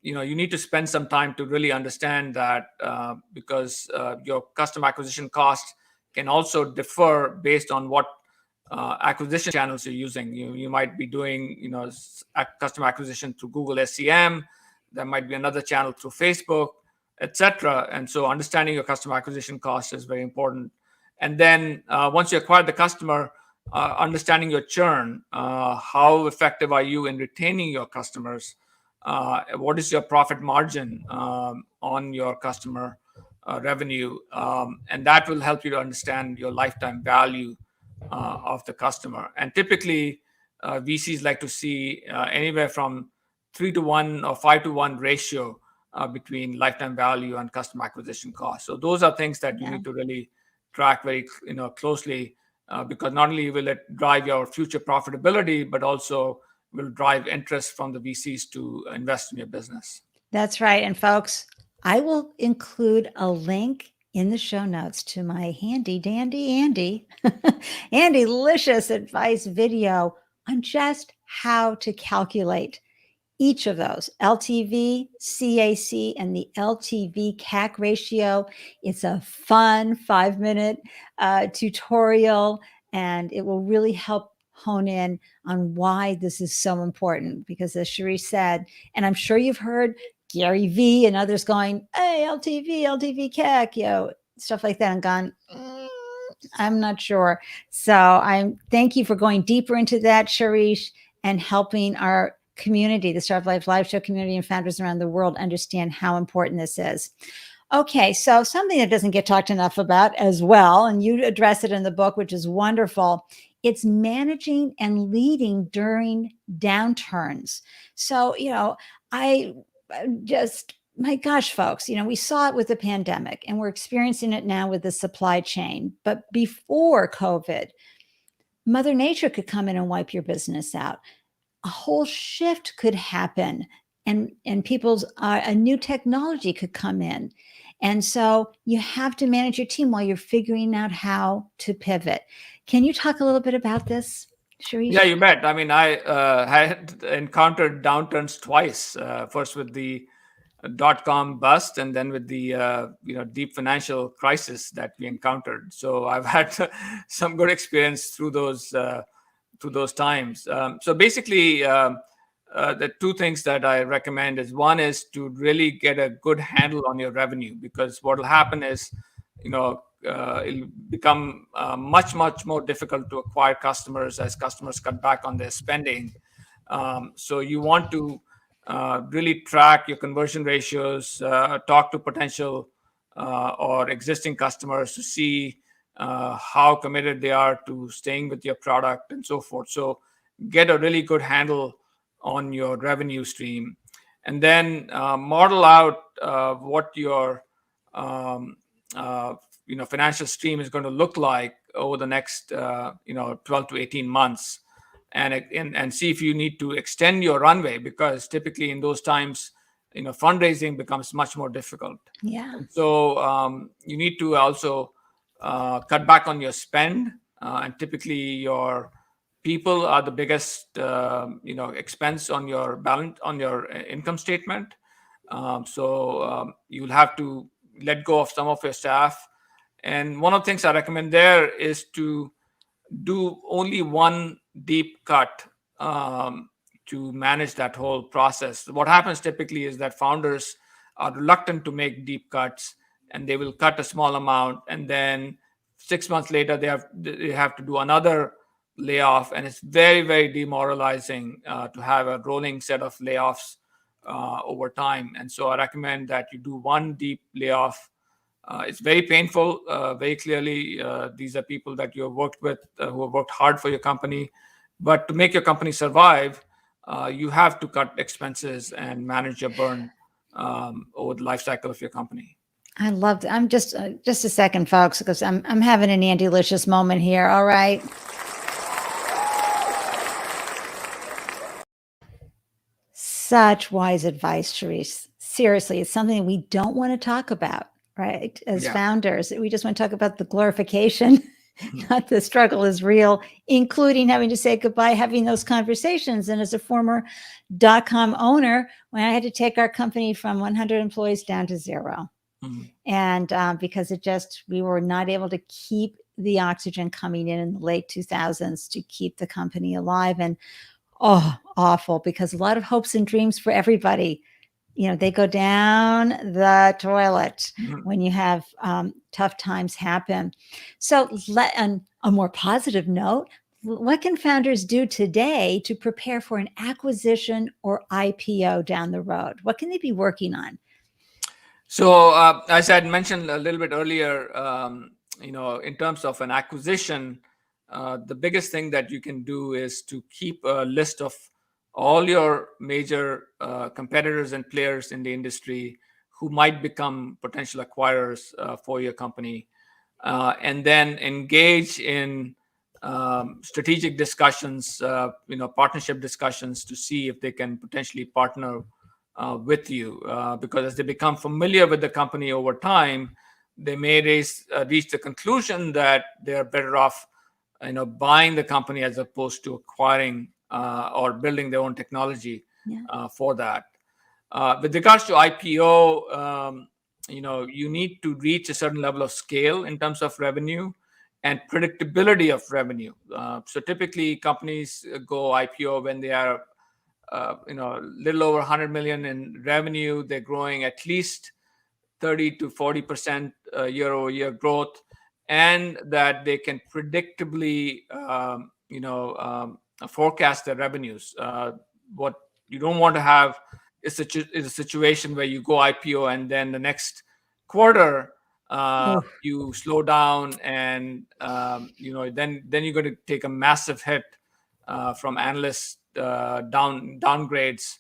you need to spend some time to really understand that, because your customer acquisition cost can also differ based on what acquisition channels you're using. You might be doing customer acquisition through Google SEM. There might be another channel through Facebook, etc. And so understanding your customer acquisition cost is very important. And then once you acquire the customer, understanding your churn, how effective are you in retaining your customers, what is your profit margin on your customer revenue, and that will help you to understand your lifetime value of the customer. And typically, VCs like to see anywhere from 3-to-1 or 5-to-1 ratio between lifetime value and customer acquisition cost. So those are things that you need to really track very closely, because not only will it drive your future profitability, but also will drive interest from the VCs to invest in your business.
That's right. And folks, I will include a link in the show notes to my handy dandy Andy Licious advice video on just how to calculate each of those LTV, CAC, and the LTV CAC ratio. It's a fun 5-minute tutorial, and it will really help hone in on why this is so important. Because as Shirish said, and I'm sure you've heard Gary V and others going, hey, LTV CAC, stuff like that, and gone, I'm not sure. So I'm thank you for going deeper into that, Shirish, and helping our community, the Startup Life Live Show community and founders around the world understand how important this is. Okay, so something that doesn't get talked enough about as well, and you address it in the book, which is wonderful, it's managing and leading during downturns. So, I just, my gosh, folks, we saw it with the pandemic and we're experiencing it now with the supply chain. But before COVID, Mother Nature could come in and wipe your business out. A whole shift could happen, and people's a new technology could come in. And so you have to manage your team while you're figuring out how to pivot. Can you talk a little bit about this, Shirish?
Yeah, you bet. I mean, I had encountered downturns twice. First with the dot-com bust, and then with the deep financial crisis that we encountered. So I've had some good experience through those times. So basically, the two things that I recommend is, one is to really get a good handle on your revenue, because what will happen is, it'll become much more difficult to acquire customers as customers cut back on their spending. So you want to really track your conversion ratios, talk to potential or existing customers to see how committed they are to staying with your product and so forth. So get a really good handle on your revenue stream, and then model out what your financial stream is going to look like over the next 12 to 18 months, and see if you need to extend your runway, because typically in those times, fundraising becomes much more difficult.
Yeah.
And so you need to also cut back on your spend, and typically your people are the biggest expense on your income statement. So you'll have to let go of some of your staff. And one of the things I recommend there is to do only one deep cut to manage that whole process. What happens typically is that founders are reluctant to make deep cuts, and they will cut a small amount, and then 6 months later they have to do another layoff, and it's very demoralizing to have a rolling set of layoffs over time. And so I recommend that you do one deep layoff. It's very painful. Very clearly, these are people that you have worked with, who have worked hard for your company. But to make your company survive, you have to cut expenses and manage your burn over the life cycle of your company.
I love that. I'm just a second, folks, because I'm having an Andy Licious moment here. All right. Such wise advice, Shirish. Seriously, it's something we don't want to talk about, right? As founders, we just want to talk about the glorification, not the struggle is real, including having to say goodbye, having those conversations. And as a former .com owner, when I had to take our company from 100 employees down to 0. And because we were not able to keep the oxygen coming in the late 2000s to keep the company alive. And awful, because a lot of hopes and dreams for everybody, they go down the toilet when you have tough times happen. So on a more positive note, What can founders do today to prepare for an acquisition or IPO down the road? What can they be working on?
So, as I had mentioned a little bit earlier, in terms of an acquisition, the biggest thing that you can do is to keep a list of all your major competitors and players in the industry who might become potential acquirers for your company, and then engage in strategic discussions, partnership discussions to see if they can potentially partner with you, because as they become familiar with the company over time, they may reach the conclusion that they're better off, buying the company as opposed to acquiring or building their own technology
Yeah.
for that. With regards to IPO, you need to reach a certain level of scale in terms of revenue and predictability of revenue. So typically, companies go IPO when they are a little over 100 million in revenue. They're growing at least 30 to 40% year over year growth, and that they can predictably forecast their revenues. What you don't want to have is a situation where you go IPO and then the next quarter
Oh,
you slow down, and then you're going to take a massive hit from analysts downgrades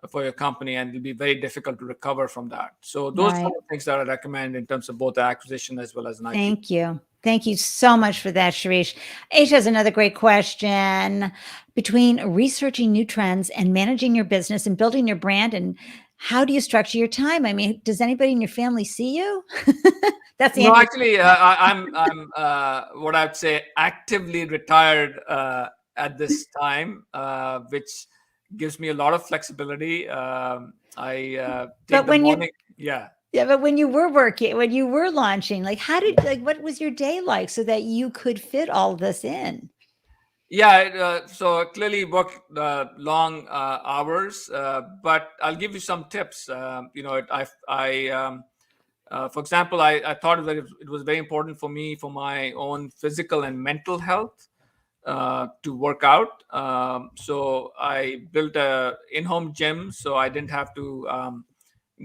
for your company, and it'll be very difficult to recover from that. So those are
right.
some of the things that I recommend in terms of both the acquisition as well as an IP.
Thank you. Thank you so much for that, Shirish. Aisha has another great question. Between researching new trends and managing your business and building your brand, and how do you structure your time? I mean, does anybody in your family see you? That's
No,
Andy.
actually, I'm what I'd say actively retired at this time, which gives me a lot of flexibility. I take
But
the
when you
morning. Yeah.
Yeah, but when you were working, when you were launching, what was your day like so that you could fit all this in?
Yeah, so clearly work long hours, but I'll give you some tips. For example, I thought that it was very important for me for my own physical and mental health to work out. So I built a in-home gym, so I didn't have to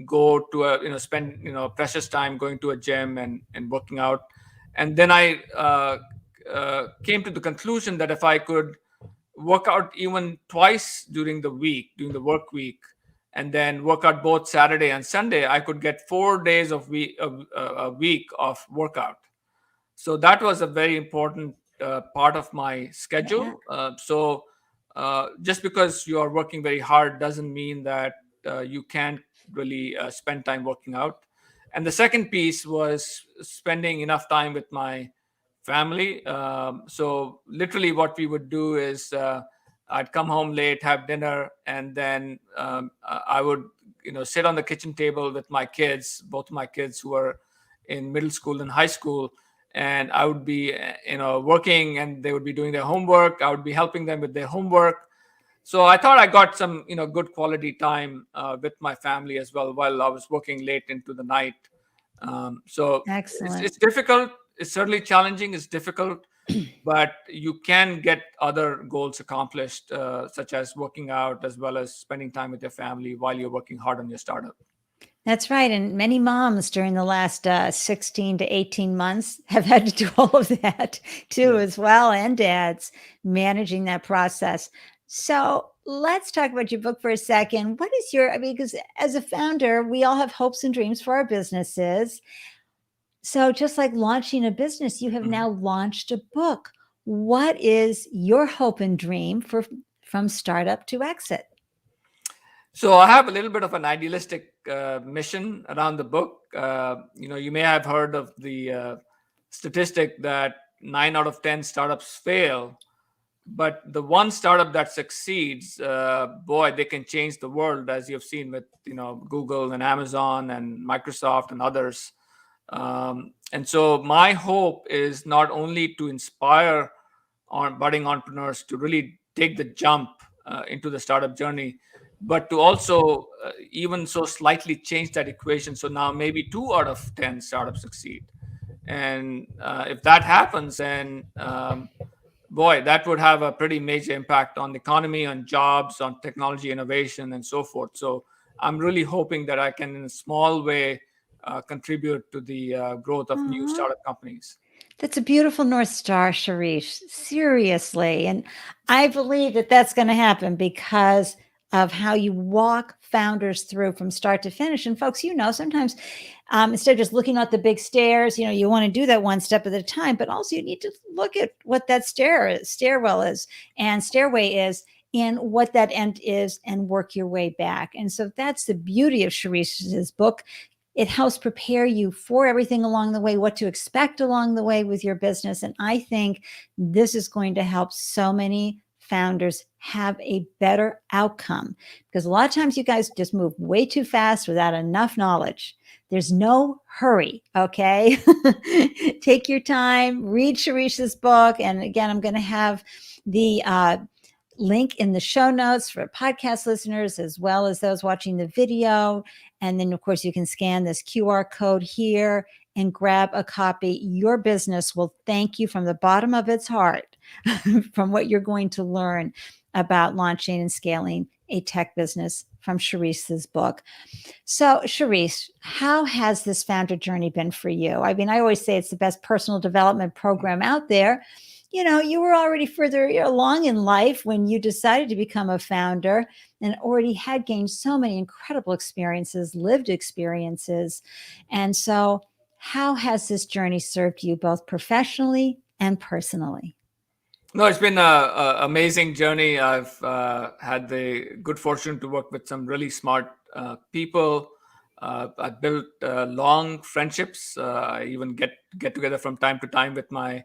go to spend precious time going to a gym and working out. And then I came to the conclusion that if I could work out even twice during the week, during the work week, and then work out both Saturday and Sunday, I could get 4 days a week of workout. So that was a very important part of my
Yeah.
schedule. So just because you are working very hard doesn't mean that you can't really spend time working out. And the second piece was spending enough time with my family. So literally, what we would do is I'd come home late, have dinner, and then I would sit on the kitchen table with my kids, both my kids who are in middle school and high school, and I would be working, and they would be doing their homework. I would be helping them with their homework. So I thought I got some good quality time with my family as well while I was working late into the night. So
Excellent.
it's difficult. It's certainly challenging. It's difficult, but you can get other goals accomplished, such as working out as well as spending time with your family while you're working hard on your startup.
That's right. And many moms during the last 16 to 18 months have had to do all of that too,
Yeah.
as well, and dads managing that process. So let's talk about your book for a second. What is your, I mean, because as a founder, we all have hopes and dreams for our businesses. So just like launching a business, you have
Mhm.
now launched a book. What is your hope and dream for from startup to exit?
So I have a little bit of an idealistic mission around the book. You may have heard of the statistic that 9 out of 10 startups fail, but the one startup that succeeds, boy, they can change the world, as you've seen with Google and Amazon and Microsoft and others. And so my hope is not only to inspire on budding entrepreneurs to really take the jump into the startup journey, but to also even so slightly change that equation. So now maybe 2 out of 10 startups succeed. And if that happens, then boy, that would have a pretty major impact on the economy, on jobs, on technology innovation, and so forth. So I'm really hoping that I can, in a small way, contribute to the growth of new
Aw.
startup companies.
That's a beautiful North Star, Shirish. Seriously. And I believe that that's going to happen because of how you walk founders through from start to finish. And folks, sometimes instead of just looking at the big stairs, you want to do that one step at a time, but also you need to look at what that stairwell is and stairway is and what that end is and work your way back. And so that's the beauty of Shirish's book. It helps prepare you for everything along the way, what to expect along the way with your business. And I think this is going to help so many founders have a better outcome because a lot of times you guys just move way too fast without enough knowledge. There's no hurry, okay? Take your time, read Shirish's book. And again, I'm going to have the link in the show notes for podcast listeners as well as those watching the video. And then, of course, you can scan this QR code here and grab a copy. Your business will thank you from the bottom of its heart from what you're going to learn about launching and scaling a tech business from Shirish's book. So, Shirish, how has this founder journey been for you? I mean, I always say it's the best personal development program out there. You were already further along in life when you decided to become a founder and already had gained so many incredible experiences, lived experiences. And so, how has this journey served you both professionally and personally?
No, it's been a amazing journey. I've had the good fortune to work with some really smart people. I've built long friendships. I even get together from time to time with my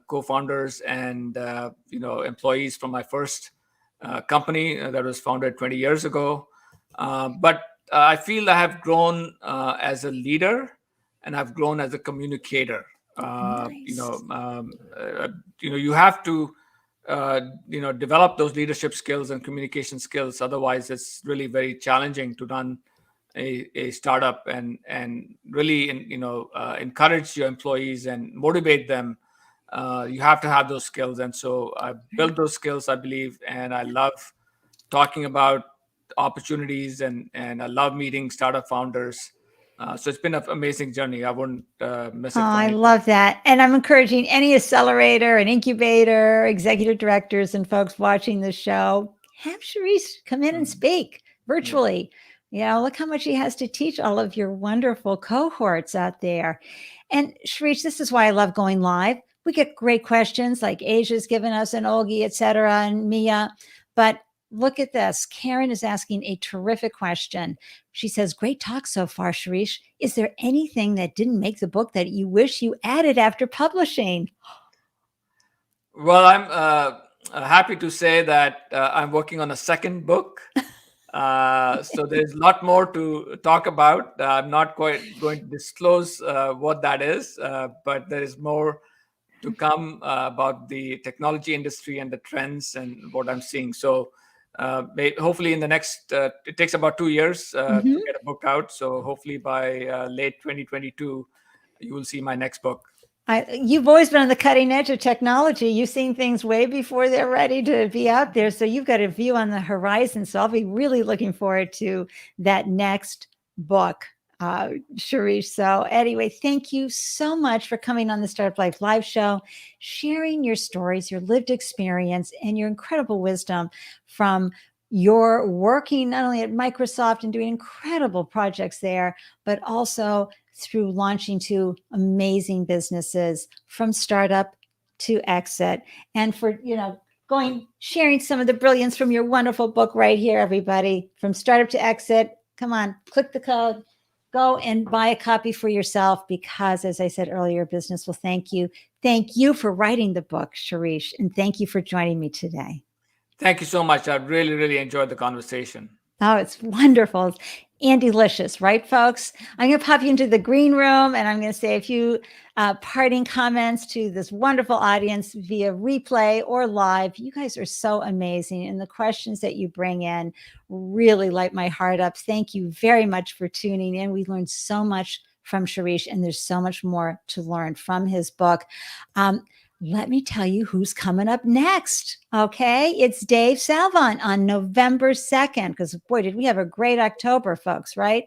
co-founders and employees from my first company that was founded 20 years ago. But I feel I have grown as a leader, and I've grown as a communicator.
Nice.
You have to develop those leadership skills and communication skills. Otherwise, it's really very challenging to run a startup and really encourage your employees and motivate them. You have to have those skills, and so I built those skills, I believe, and I love talking about opportunities, and I love meeting startup founders. So it's been an amazing journey. I wouldn't miss
Oh,
it for
I
anything.
love that. And I'm encouraging any accelerator and incubator, executive directors, and folks watching the show, have Shirish come in and
Mm.
speak
Yeah.
virtually. Look how much he has to teach all of your wonderful cohorts out there. And Shirish, this is why I love going live. We get great questions like Asia's given us and Olgi, et cetera, and Mia. But look at this. Karen is asking a terrific question. She says, great talk so far, Shirish. Is there anything that didn't make the book that you wish you added after publishing?
Well, I'm happy to say that I'm working on a second book. So there's a lot more to talk about. I'm not quite going to disclose what that is, but there is more to come about the technology industry and the trends and what I'm seeing. So hopefully in the next, it takes about 2 years to
Mhm.
get a book out. So hopefully by late 2022, you will see my next book.
You've always been on the cutting edge of technology. You've seen things way before they're ready to be out there. So you've got a view on the horizon. So I'll be really looking forward to that next book, Shirish. So anyway, thank you so much for coming on the Startup Life Live show, sharing your stories, your lived experience, and your incredible wisdom from your working not only at Microsoft and doing incredible projects there, but also through launching two amazing businesses from startup to exit, and for sharing some of the brilliance from your wonderful book right here, everybody. From startup to exit, come on, click the code, go and buy a copy for yourself, because as I said earlier, business will thank you. Thank you for writing the book, Shirish, and thank you for joining me today.
Thank you so much. I really, really enjoyed the conversation.
Oh, it's wonderful and delicious, right, folks? I'm going to pop you into the green room, and I'm going to say a few parting comments to this wonderful audience via replay or live. You guys are so amazing, and the questions that you bring in really light my heart up. Thank you very much for tuning in. We learned so much from Shirish, and there's so much more to learn from his book. let me tell you who's coming up next. Okay. It's Dave Salvon on November 2nd. Because, boy, did we have a great October, folks, right?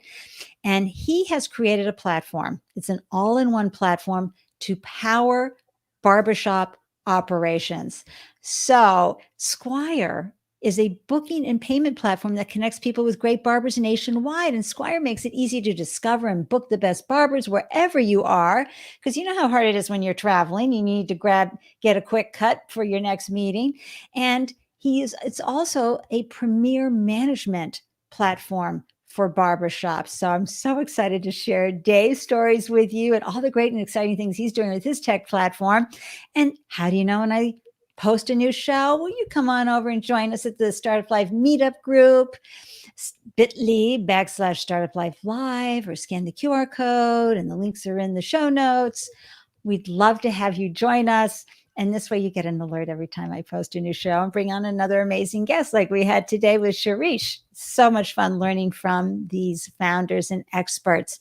And he has created a platform. It's an all in one platform to power barbershop operations. So, Squire is a booking and payment platform that connects people with great barbers nationwide. And Squire makes it easy to discover and book the best barbers wherever you are. Because you know how hard it is when you're traveling. You need to get a quick cut for your next meeting. And it's also a premier management platform for barbershops. So I'm so excited to share Dave's stories with you and all the great and exciting things he's doing with his tech platform. And how do you know when I post a new show? Well, you come on over and join us at the Startup Live meetup group, bit.ly/Startup Live Live, or scan the QR code, and the links are in the show notes. We'd love to have you join us. And this way you get an alert every time I post a new show and bring on another amazing guest like we had today with Shirish. So much fun learning from these founders and experts.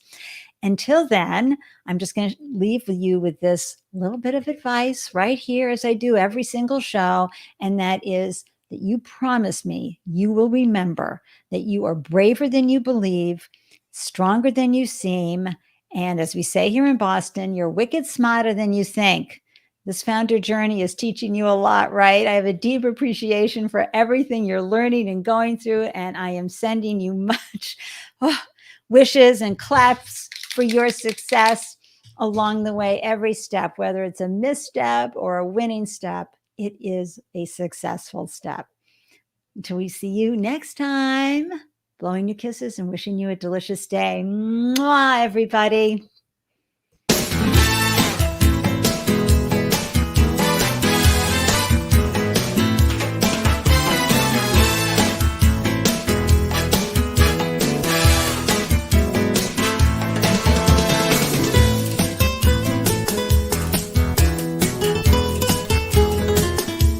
Until then, I'm just going to leave you with this little bit of advice right here, as I do every single show. And that is that you promise me you will remember that you are braver than you believe, stronger than you seem. And as we say here in Boston, you're wicked smarter than you think. This founder journey is teaching you a lot, right? I have a deep appreciation for everything you're learning and going through, and I am sending you much wishes and claps for your success along the way, every step, whether it's a misstep or a winning step, it is a successful step. Until we see you next time, blowing you kisses and wishing you a delicious day. Mwah, everybody.